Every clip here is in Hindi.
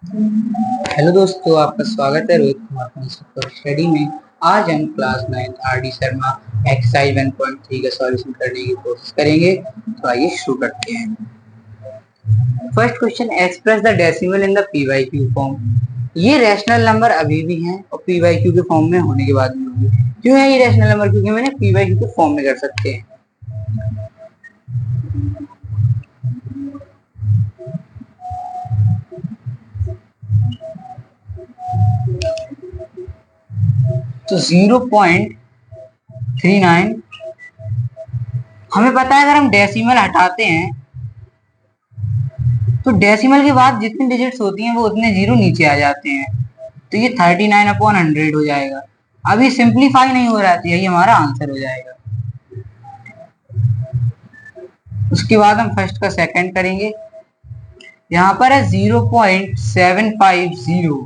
हेलो दोस्तों, आपका स्वागत है रोहित कुमार कंसेप्ट स्टडी में। आज हम क्लास 9 आर.डी. शर्मा एक्सरसाइज 1.3 का सॉल्यूशन करने की कोशिश करेंगे। तो आइए शुरू करते हैं। First question, express the decimal in the P Y Q form. ये रैशनल नंबर अभी भी हैं और पी वाई क्यू के फॉर्म में होने के बाद भी होंगे। क्यों है ये रैशनल नंबर? क्योंकि मैंने पी वाई क्यू के फॉर्म में कर सकते हैं। तो 0.39, हमें पता है अगर हम डेसिमल हटाते हैं तो डेसिमल के बाद जितनी डिजिट्स होती हैं वो उतने जीरो नीचे आ जाते हैं। तो ये 39/100 हो जाएगा। अब ये सिंप्लीफाई नहीं हो रहा है तो यही हमारा आंसर हो जाएगा। उसके बाद हम फर्स्ट का सेकंड करेंगे। यहाँ पर है 0.750,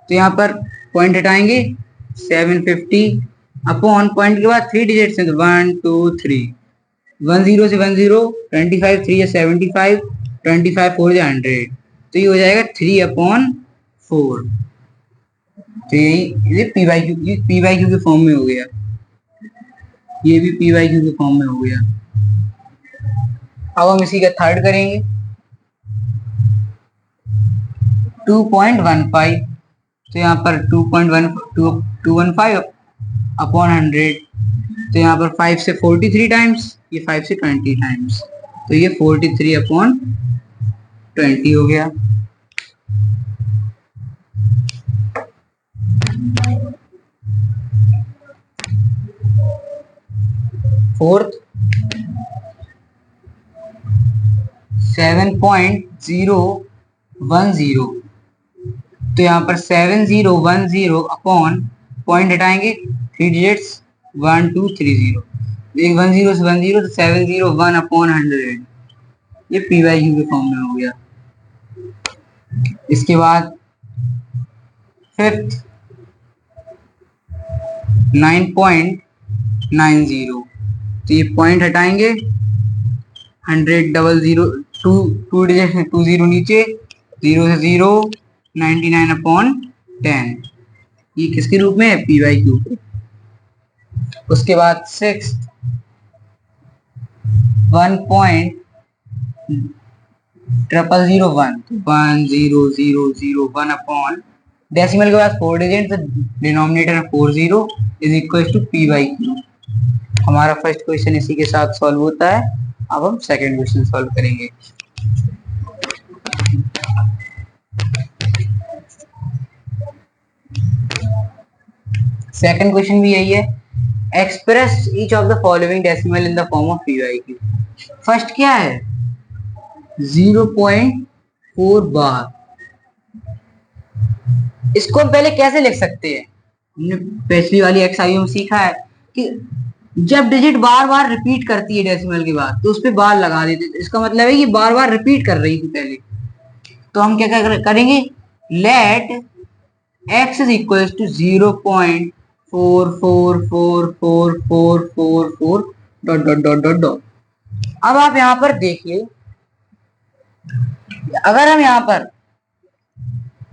तो यहाँ पर पॉइंट हटाएंगे 750 अपॉन पॉइंट के बाद 3 डिजिट्स हैं तो 1 2 3, 10 से 10, 25 3 या 75, 25 4 या 100, तो ये हो जाएगा 3/4। तो ये पी वाई क्यू के फॉर्म में हो गया। ये भी पी वाई क्यू के फॉर्म में हो गया। अब हम इसी का थर्ड करेंगे। 2.15, तो यहाँ पर 2.15 अपॉन 100, तो यहाँ पर 5 से 43 टाइम्स, ये 5 से 20 टाइम्स, तो ये 43/20 हो गया। फोर्थ, 7.010, तो यहाँ पर 7010 अपॉन पॉइंट हटाएंगे 3 डिजिट्स 1 2 3 0, 10 से 10 तो 701/100, ये पी वाई क्यू के फॉर्म में हो गया। इसके बाद फिफ्थ, 9.90, तो ये पॉइंट हटाएंगे 100 टू डिजिट 20 नीचे, 0 से 0, 99/10, ये किसके रूप में है? पी वाई क्यू के। उसके बाद 1.0001 अपॉन डेसिमल के बाद 4 डिजिट, तो डिनोमिनेटर में 40 is equal to P Y Q. हमारा फर्स्ट क्वेश्चन इसी के साथ सॉल्व होता है। अब हम सेकंड क्वेश्चन सॉल्व करेंगे। सेकंड क्वेश्चन भी यही है, express each of the following decimal in the form of P Y Q. First क्या है? 0.4 बार। इसको हम पहले कैसे लिख सकते हैं? हमने पिछली वाली एक्सरसाइज में सीखा है कि जब डिजिट बार बार रिपीट करती है डेसिमल के बाद तो उस पर बार लगा देते, इसका मतलब है कि बार बार रिपीट कर रही थी पहले। तो हम क्या करेंगे, let x is equal to 0.444444 dot dot dot dot dot. अब आप यहां पर देखिए, अगर हम यहां पर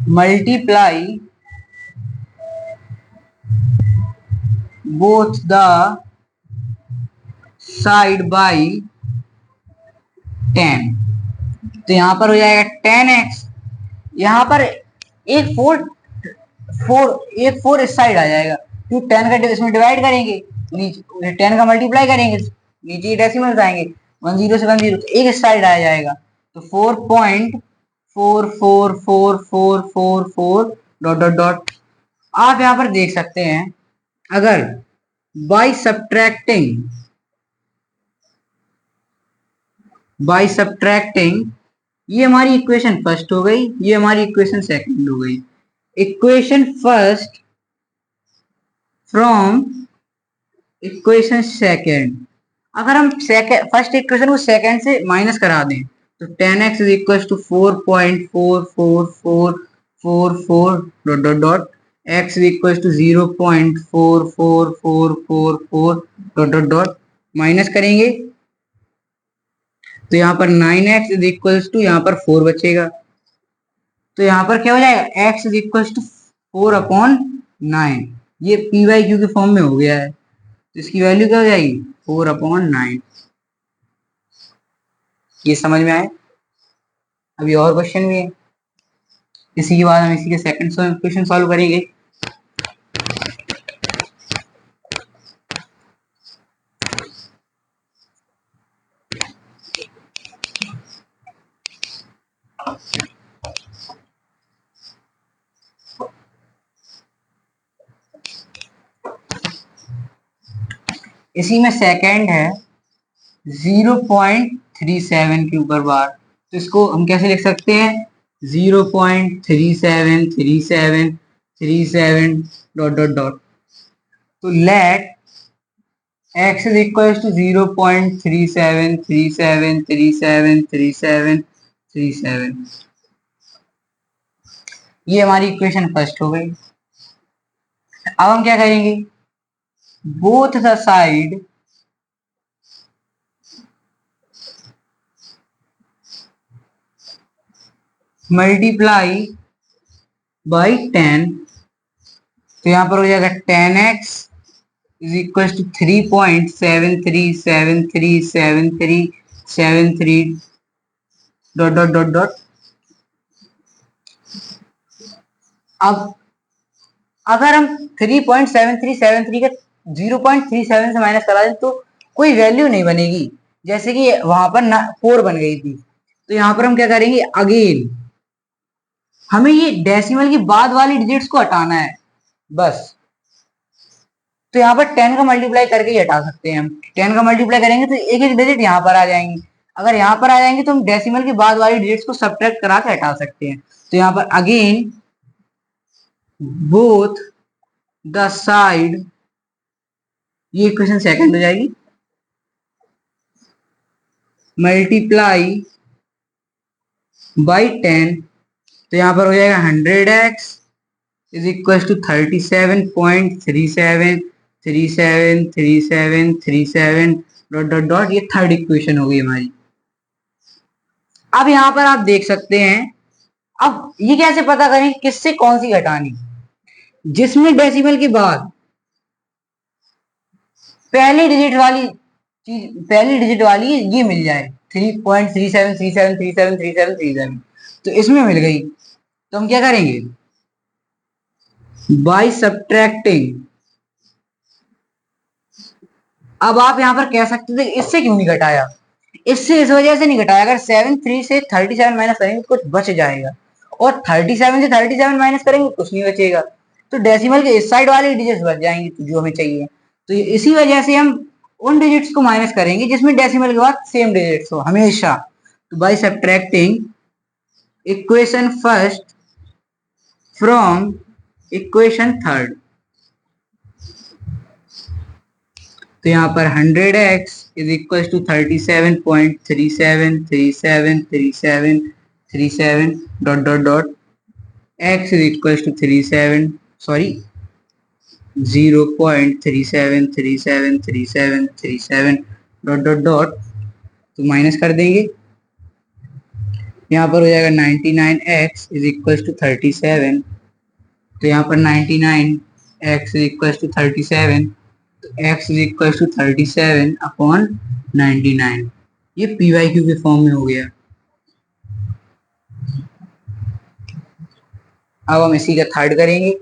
multiply both the side by 10, तो यहां पर हो जाएगा 10x। यहां पर एक फोर इस साइड आ जाएगा, क्योंकि 10 का इसमें डिवाइड करेंगे, नीचे 10 का मल्टीप्लाई करेंगे, नीचे डेसिमल्स आएंगे, 10 से 10 तो एक इस साइड आ जाएगा, तो 4.44444 डॉट डॉट डॉट। आप यहां पर देख सकते हैं, अगर बाई सब्ट्रैक्टिंग, ये हमारी इक्वेशन फर्स्ट हो गई, ये हमारी इक्वेशन सेकंड हो गई। Equation first from equation second, अगर हम फर्स्ट इक्वेशन को सेकंड से माइनस करा दें तो 10x is equal to 4.44444 dot dot dot, x is equal to 0.44444 dot dot dot, minus करेंगे तो यहाँ पर 9x इज इक्वल टू, यहाँ पर 4 बचेगा, तो यहाँ पर क्या हो जाएगा, x इज इक्वल टू 4/9। ये पी वाई क्यू के फॉर्म में हो गया है, तो इसकी वैल्यू क्या हो जाएगी, 4/9। ये समझ में आए। अभी और क्वेश्चन भी है, इसी के बाद हम इसी के सेकंड क्वेश्चन सॉल्व करेंगे। इसी में सेकंड है 0.37 के ऊपर बार, तो इसको हम कैसे लिख सकते हैं, 0.373737 डॉट डॉट डॉट। तो let x is equal to 0.3737373737। ये हमारी इक्वेशन फर्स्ट हो गई। अब हम क्या करेंगे, both the side multiply by 10। तो यहाँ पर हो जाएगा 10x is equal to 3.73737373 dot dot dot dot. अब अगर हम 3.7373 का 0.37 से माइनस करा दें तो कोई वैल्यू नहीं बनेगी, जैसे कि वहां पर 4 बन गई थी। तो यहाँ पर हम क्या करेंगे, अगेन हमें ये डेसिमल की बाद वाली डिजिट्स को हटाना है बस। तो यहाँ पर 10 का मल्टीप्लाई करके ही हटा सकते हैं हम। 10 का मल्टीप्लाई करेंगे तो एक एक डिजिट यहाँ पर आ जाएंगी। अगर यहाँ पर आ जाएंगे तो हम डेसिमल के बाद वाली डिजिट्स को सब्ट्रैक्ट करा के हटा सकते हैं। तो यहाँ पर अगेन बोथ द साइड, ये इक्वेशन सेकंड हो जाएगी, मल्टीप्लाई बाई 10। तो यहाँ पर हो जाएगा 100x is equal to 37.37373737 dot dot dot. ये थर्ड इक्वेशन हो गई हमारी। अब यहाँ पर आप देख सकते हैं, अब ये कैसे पता करें किससे कौन सी घटानी, जिसमें डेसिमल के बाद पहली डिजिट वाली चीज, पहली डिजिट वाली ये मिल जाए 3.3737373737, तो इसमें मिल गई। तो हम क्या करेंगे, बाय सब्ट्रैक्टिंग। अब आप यहां पर कह सकते थे इससे क्यों नहीं घटाया, इससे इस वजह से नहीं घटाया, अगर 73 से 37 माइनस करेंगे तो कुछ बच जाएगा, और 37 से 37 माइनस करेंगे कुछ नहीं बचेगा। तो डेसिमल के इस साइड वाले डिजिट्स बच जाएंगे, तो जो हमें चाहिए। तो इसी वजह से हम उन डिजिट्स को माइनस करेंगे जिसमें डेसिमल के बाद सेम डिजिट्स हो हमेशा। तो by subtracting equation first from equation third, तो यहाँ पर 100x is equal to 37.37373737 dot dot dot, x is equal to 0.37373737 dot dot dot. तो माइनस कर देंगे, यहाँ पर हो जाएगा 99x इज इक्वल टू 37। तो यहाँ पर 99x इज इक्वल टू 37, तो x इज इक्वल टू 37/99। ये पी वाई क्यू के फॉर्म में हो गया। अब हम इसी का थर्ड करेंगे।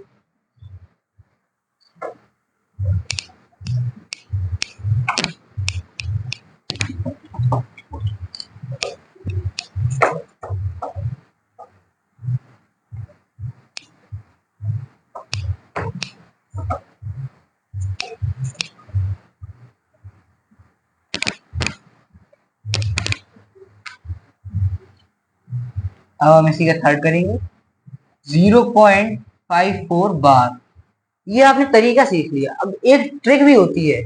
अब हम इसी का थर्ड करेंगे 0.54 बार। ये आपने तरीका सीख लिया। अब एक ट्रिक भी होती है,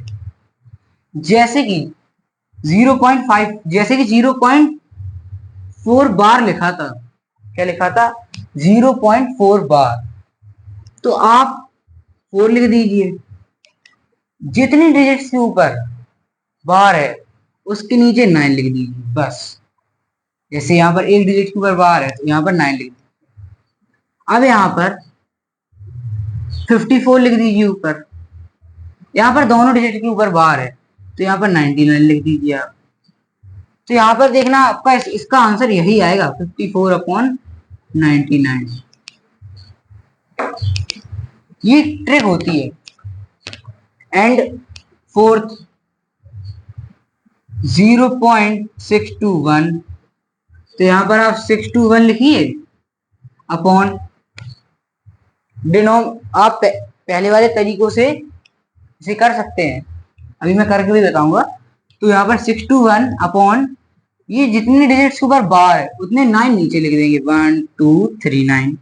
जैसे कि 0.5, जैसे कि 0.4 बार लिखा था, क्या लिखा था, 0.4 बार। तो आप 4 लिख दीजिए, जितनी डिजिट्स के ऊपर बार है उसके नीचे 9 लिख दीजिए बस। जैसे यहाँ पर एक डिजिट के ऊपर बार है तो यहाँ पर 9 लिख दीजिए। अब यहाँ पर 54 लिख दीजिए ऊपर, यहाँ पर दोनों डिजिट के ऊपर बार है तो यहाँ पर 99 लिख दीजिए आप। तो यहाँ पर देखना आपका इसका आंसर यही आएगा 54/99। ये ट्रिक होती है। एंड फोर्थ 0.621, तो यहाँ पर आप 621 लिखिए अपॉन डिनोम। आप पहले वाले तरीकों से इसे कर सकते हैं, अभी मैं करके भी बताऊंगा। तो यहाँ पर 621 अपॉन ये जितने डिजिट्स के ऊपर बार है उतने 9 नीचे लिख देंगे, 1 2 3 9।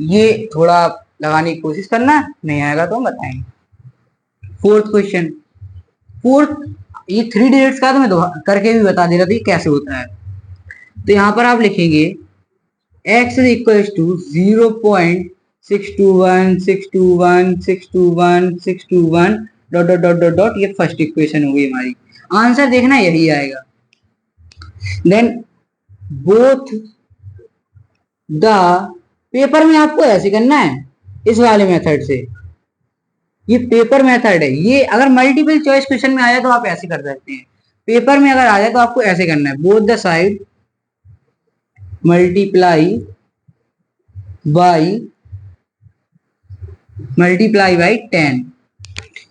ये थोड़ा लगाने की कोशिश करना, नहीं आएगा तो हम बताएंगे। फोर्थ क्वेश्चन, फोर्थ ये 3 डिजिट्स का तो मैं करके भी बता दे रहा था कैसे होता है। तो यहाँ पर आप लिखेंगे x is equal to 0.621 dot dot dot dot dot. ये फर्स्ट इक्वेशन होगी हमारी। आंसर देखना यही आएगा। देन बोथ द, पेपर में आपको ऐसे करना है इस वाले मेथड से, ये पेपर मेथड है। ये अगर मल्टीपल चॉइस क्वेश्चन में आ जाए तो आप ऐसे कर सकते हैं, पेपर में अगर आ जाए तो आपको ऐसे करना है। Both the side multiply by 10।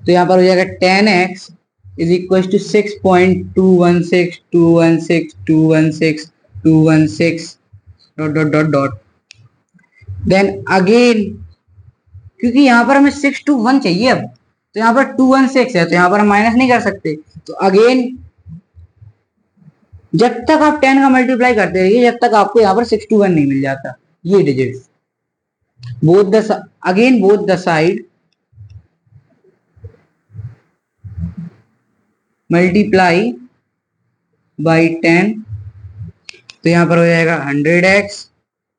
तो यहाँ पर हो जाएगा 10x is equal to 6.216 dot dot dot dot. Then again, क्योंकि यहाँ पर हमें 621 चाहिए अब, तो यहाँ पर 216 है तो यहाँ पर हम माइनस नहीं कर सकते। तो अगेन जब तक आप 10 का मल्टीप्लाई करते रहिए जब तक आपको यहाँ पर 621 नहीं मिल जाता ये digits. Both the side multiply by 10, तो यहाँ पर हो जाएगा 100x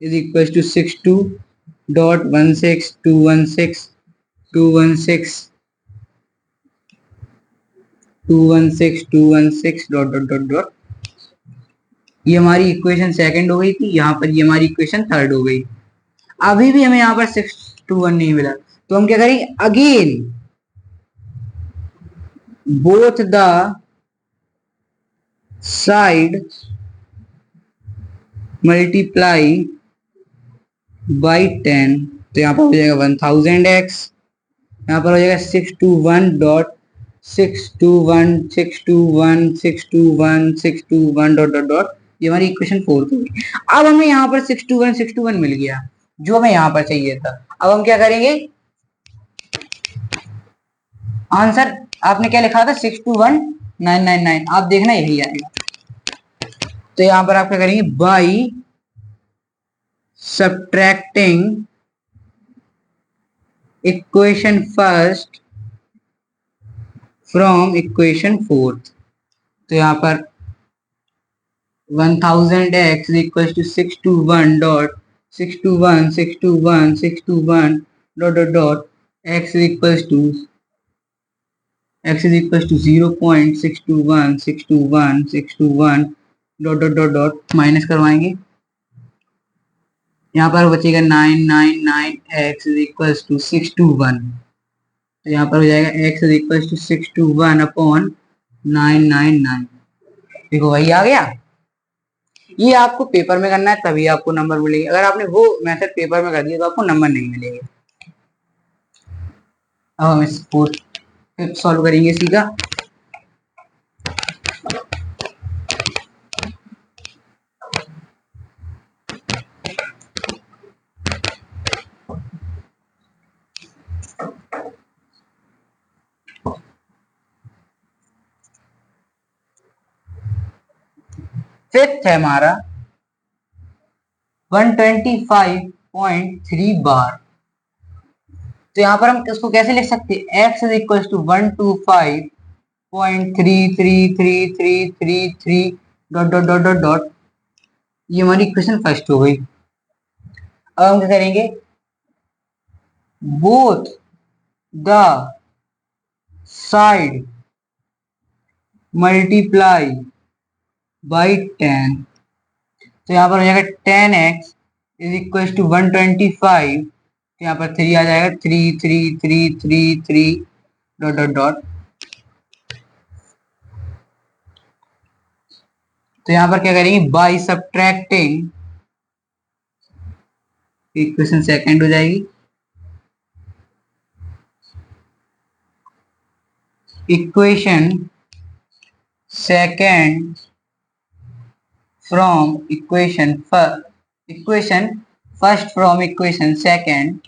is equal to 62.16216 dot dot dot dot. ये हमारी इक्वेशन सेकंड हो गई थी, यहाँ पर ये हमारी इक्वेशन थर्ड हो गई। अभी भी हमें यहाँ पर 621 नहीं मिला तो हम क्या करेंगे, again both the side multiply by 10, तो यहाँ पर हो जाएगा 1000x, यहाँ पर हो जाएगा 621 डॉट डॉट डॉट। ये हमारी इक्वेशन फोर्थ होगी। अब हमें यहाँ पर 621 मिल गया जो हमें यहाँ पर चाहिए था। अब हम क्या करेंगे, आंसर आपने क्या लिखा था 621,999, आप देखना यही आएगा। तो यहाँ पर आप क्या करेंगे, by subtracting equation first from equation fourth. तो यहाँ पर 1000x equal to 621 dot dot dot x equal to 0.621 dot dot dot dot minus करवाएंगे। यहाँ पर बचेगा 999x इज इक्वल टू 621, तो यहाँ पर हो जाएगा x is equal to 621 upon 999। देखो वही आ गया। ये आपको पेपर में करना है तभी आपको नंबर मिलेंगे, अगर आपने वो मेथड पेपर में कर दिया तो आपको नंबर नहीं मिलेंगे। अब हम इस सॉल्व करेंगे सीधा। फिफ्थ है हमारा 125.3 बार। तो यहाँ पर हम इसको कैसे लिख सकते हैं, x is equal to 125.3333333 dot dot dot dot dot. ये हमारी इक्वेशन फर्स्ट हो गई। अब हम क्या करेंगे, both the side multiply by 10, तो यहाँ पर हो जाएगा 10x इज इक्वल टू 125, तो यहाँ पर 3 आ जाएगा, 3 3 3 3 3 डॉट डॉट डॉट। तो यहाँ पर क्या करेंगे, बाई सब्ट्रैक्टिंग, इक्वेशन सेकंड हो जाएगी, equation second from equation first from equation second.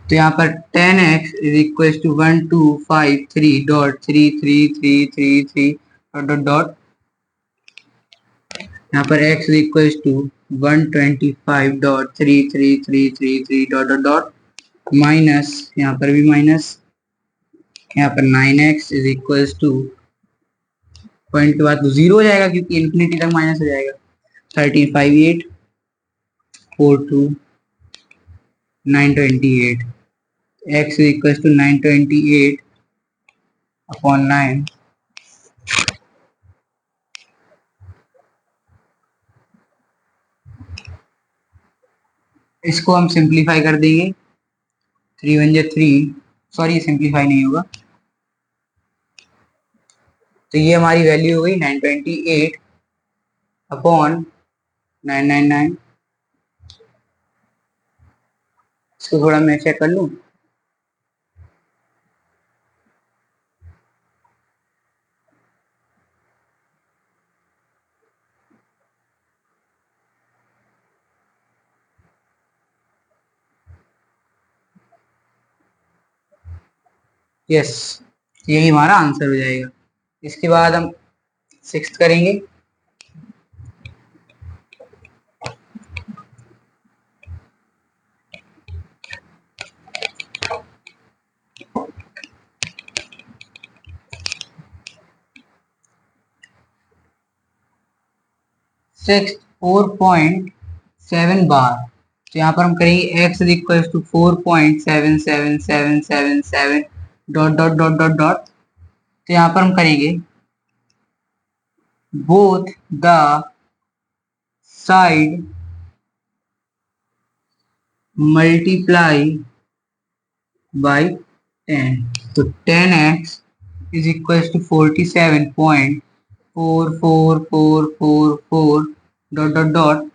तो यहाँ पर 10x is equal to 1253.333333 dot dot dot. यहाँ पर x is equal to 125.333333 dot dot dot, minus, यहाँ पर भी माइनस, यहाँ पर 9x is equal to, point के बाद तो जीरो हो जाएगा क्योंकि इन्फिनिटी तक माइनस हो जाएगा, 135842 928, x is equals to 928 upon 9। इसको हम सिंप्लीफाई कर देंगे, 3 1 3, सॉरी सिंप्लीफाई नहीं होगा, तो ये हमारी वैल्यू हो गई 928 अपॉन 999। इसको थोड़ा मैं चेक कर लूँ, यस, यही हमारा आंसर हो जाएगा। इसके बाद हम सिक्स्थ करेंगे, सिक्स 4.7 बार। तो यहाँ पर हम करेंगे x is equal to 4.77777 dot dot dot dot dot. तो यहाँ पर हम करेंगे both the side multiply by 10। तो 10x is equal to 47.44444 dot dot dot,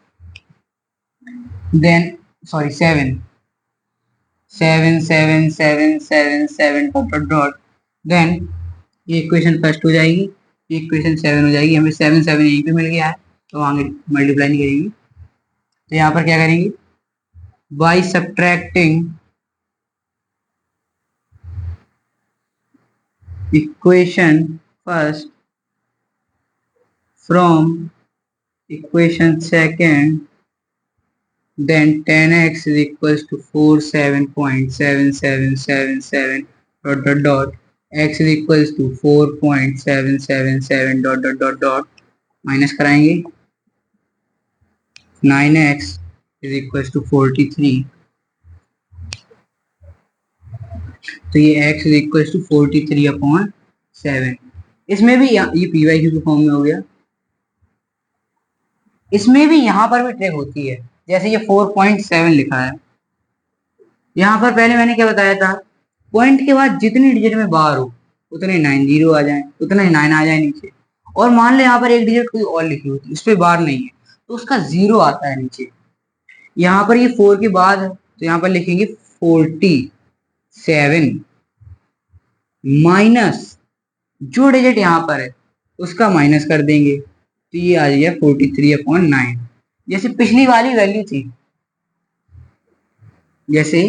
then sorry 7 dot dot dot, then ये इक्वेशन फर्स्ट हो जाएगी, ये इक्वेशन 7 हो जाएगी। हमें 7 7 यहीं पे मिल गया है तो आगे मल्टीप्लाई नहीं करेंगे। तो यहाँ पर क्या करेंगे, by subtracting equation first from equation second, then 10x is equals to 47.7777 dot dot dot, x is equals to 4.777 dot dot dot dot, minus कराएंगे, 9x is equals to 43। तो ये x is equals to 43 upon 7। इसमें भी ये पी वाई क्यू के फॉर्म में हो गया। इसमें भी यहाँ पर भी ट्रिक होती है, जैसे ये 4.7 लिखा है, यहाँ पर पहले मैंने क्या बताया था, पॉइंट के बाद जितनी डिजिट में बार हो उतने 9 जीरो आ जाए, उतने 9 आ जाए नीचे, और मान लो यहाँ पर एक डिजिट कोई और लिखी होती है, उस पर बार नहीं है तो उसका जीरो आता है नीचे। यहाँ पर ये 4 के बाद है तो यहाँ पर लिखेंगे 47 माइनस जो डिजिट यहाँ पर है उसका माइनस कर देंगे, तो ये आ जाएगा 43/9। जैसे पिछली वाली वैल्यू थी, जैसे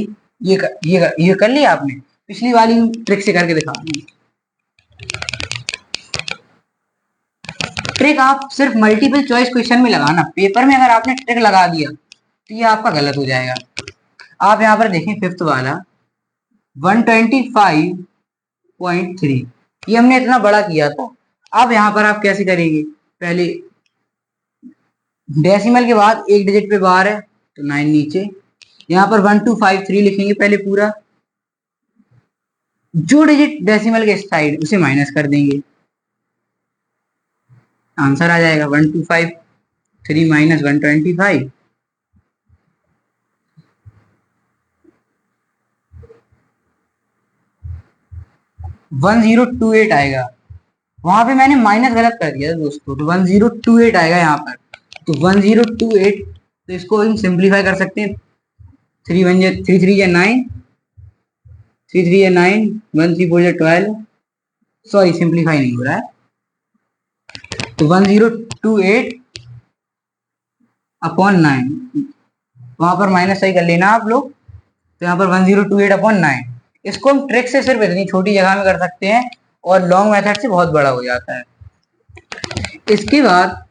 ये कर लिया आपने, पिछली वाली ट्रिक से करके दिखा। ट्रिक आप सिर्फ मल्टीपल चॉइस क्वेश्चन में लगाना, पेपर में अगर आपने ट्रिक लगा दिया तो ये आपका गलत हो जाएगा। आप यहाँ पर देखें फिफ्थ वाला 125.3, ये हमने इतना बड़ा किया था। अब यहाँ पर आप कैसे करेंगे, पहले डेसिमल के बाद एक डिजिट पे बार है तो 9 नीचे, यहाँ पर 1253 लिखेंगे पहले पूरा, जो डिजिट डेसिमल के साइड उसे माइनस कर देंगे, आंसर आ जाएगा 125। 3 माइनस 125, 1028 आएगा। वहां पे मैंने माइनस गलत कर दिया दोस्तों, तो 1028 आएगा यहाँ पर। तो 1028, तो इसको हम सिंप्लीफाई कर सकते हैं। 3 3 या 9, 3 3 या 9, 1 3 4 या 12, सॉरी सिंप्लीफाई नहीं हो रहा है। तो 1028 अपॉन 9, वहां पर माइनस सही कर लेना आप लोग। तो यहाँ पर 1028 अपॉन 9, इसको हम ट्रिक से सिर्फ इतनी छोटी जगह में कर सकते हैं और लॉन्ग मेथड से बहुत बड़ा हो जाता है। इसके बाद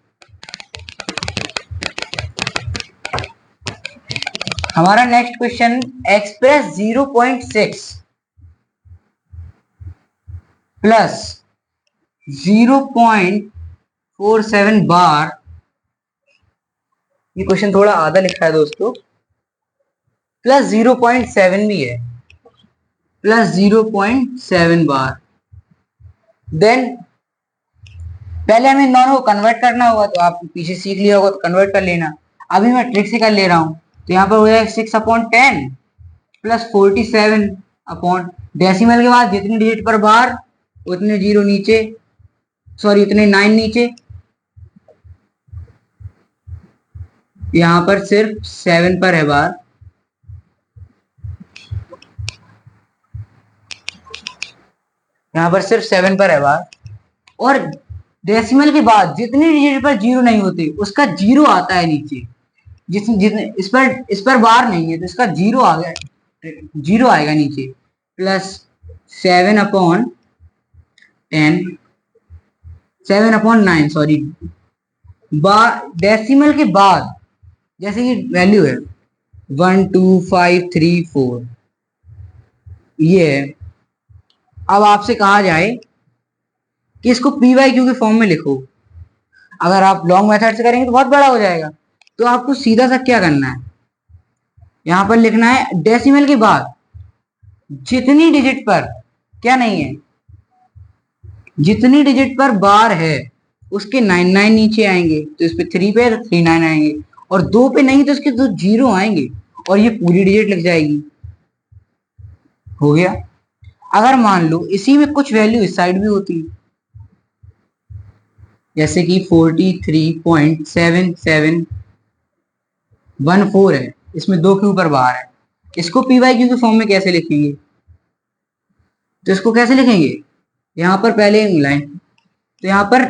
हमारा नेक्स्ट क्वेश्चन, एक्सप्रेस 0.6 प्लस 0.47 बार। ये क्वेश्चन थोड़ा आधा लिखा है दोस्तों, प्लस 0.7 भी है, प्लस 0.7 बार। देन पहले हमें इन दोनों को कन्वर्ट करना होगा, तो आप पीछे सीख लिया होगा तो कन्वर्ट कर लेना। अभी मैं ट्रिक से कर ले रहा हूं। तो यहाँ पर हो जाएगा 6/10 प्लस 47 अपॉन, डेसिमल के बाद जितनी डिजिट पर बार उतने जीरो नीचे, सॉरी उतने 9 नीचे। यहाँ पर सिर्फ 7 पर है बार, यहाँ पर सिर्फ 7 पर है बार। और डेसिमल के बाद जितनी डिजिट पर जीरो नहीं होती उसका जीरो आता है नीचे। जितने इस पर बार नहीं है तो इसका जीरो आ गया, जीरो आएगा नीचे। Plus 7/10, 7/9, sorry. डेसिमल के बाद जैसे कि वैल्यू है 1 2 5 3 4, ये है। अब आपसे कहा जाए कि इसको पी वाई क्यू के फॉर्म में लिखो। अगर आप लॉन्ग मेथड से करेंगे तो बहुत बड़ा हो जाएगा, तो आपको सीधा सा क्या करना है, यहां पर लिखना है डेसिमल के बाद जितनी डिजिट पर क्या नहीं है, जितनी डिजिट पर बार है उसके 99 नीचे आएंगे। तो इस पे 3 पे 39 आएंगे, और 2 पे नहीं तो इसके 2 जीरो आएंगे और ये पूरी डिजिट लिख जाएगी। हो गया। अगर मान लो इसी में कुछ वैल्यू इस साइड भी होती, जैसे कि 43.7714 है, इसमें 2 के ऊपर बार है, इसको पी वाई क्यू के फॉर्म में कैसे लिखेंगे? तो इसको कैसे लिखेंगे, यहाँ पर पहले लाइन, तो यहाँ पर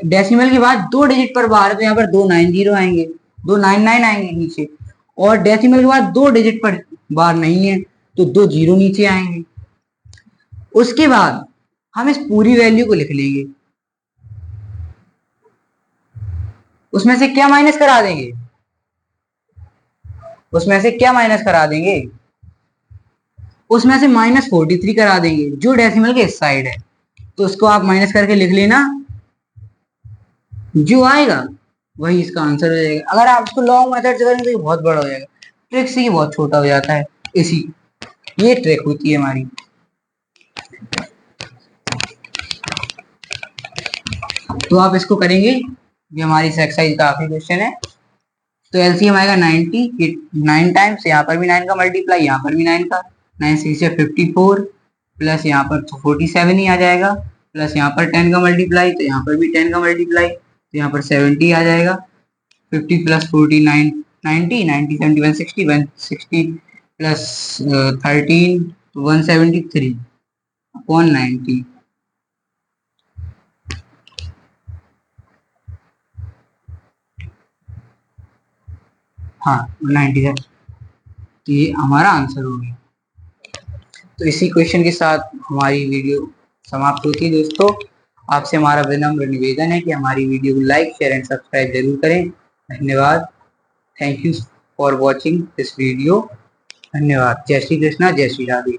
डेसिमल के बाद 2 डिजिट पर बार है, तो यहाँ पर 290 आएंगे, 299 आएंगे नीचे। और डेसिमल के बाद 2 डिजिट पर बार नहीं है तो 2 जीरो नीचे आएंगे। उसके बाद हम इस पूरी वैल्यू को लिख लेंगे, उसमें से क्या माइनस करा देंगे, उसमें से क्या माइनस करा देंगे, उसमें से -43 करा देंगे जो डेसिमल के इस साइड है। तो उसको आप माइनस करके लिख लेना, जो आएगा वही इसका आंसर हो जाएगा। अगर आप इसको लॉन्ग मेथड से करेंगे तो ये बहुत बड़ा हो जाएगा, ट्रिक से ये बहुत छोटा हो जाता है। इसी ये ट्रिक होती है हमारी। तो आप इसको करेंगे, ये हमारी एक्सरसाइज का आखिरी क्वेश्चन है। तो एलसीएम आएगा 90, 9 टाइम्स, यहाँ पर भी 9 का मल्टीप्लाई, यहाँ पर भी 9 का, 9 6 से 54, प्लस यहाँ पर 47 ही आ जाएगा, प्लस यहाँ पर 10 का मल्टीप्लाई, तो यहाँ पर भी 10 का मल्टीप्लाई, तो यहाँ पर 70 आ जाएगा। 50 प्लस 49 90, 90 71 60, 160 प्लस 13 173 अपॉन 90। हाँ 90 है, तो ये हमारा आंसर हो गया। तो इसी क्वेश्चन के साथ हमारी वीडियो समाप्त होती है दोस्तों। आपसे हमारा विनम्र निवेदन है कि हमारी वीडियो को लाइक शेयर एंड सब्सक्राइब जरूर करें। धन्यवाद। Thank you for watching this video. धन्यवाद। जय श्री कृष्णा, जय श्री राधे।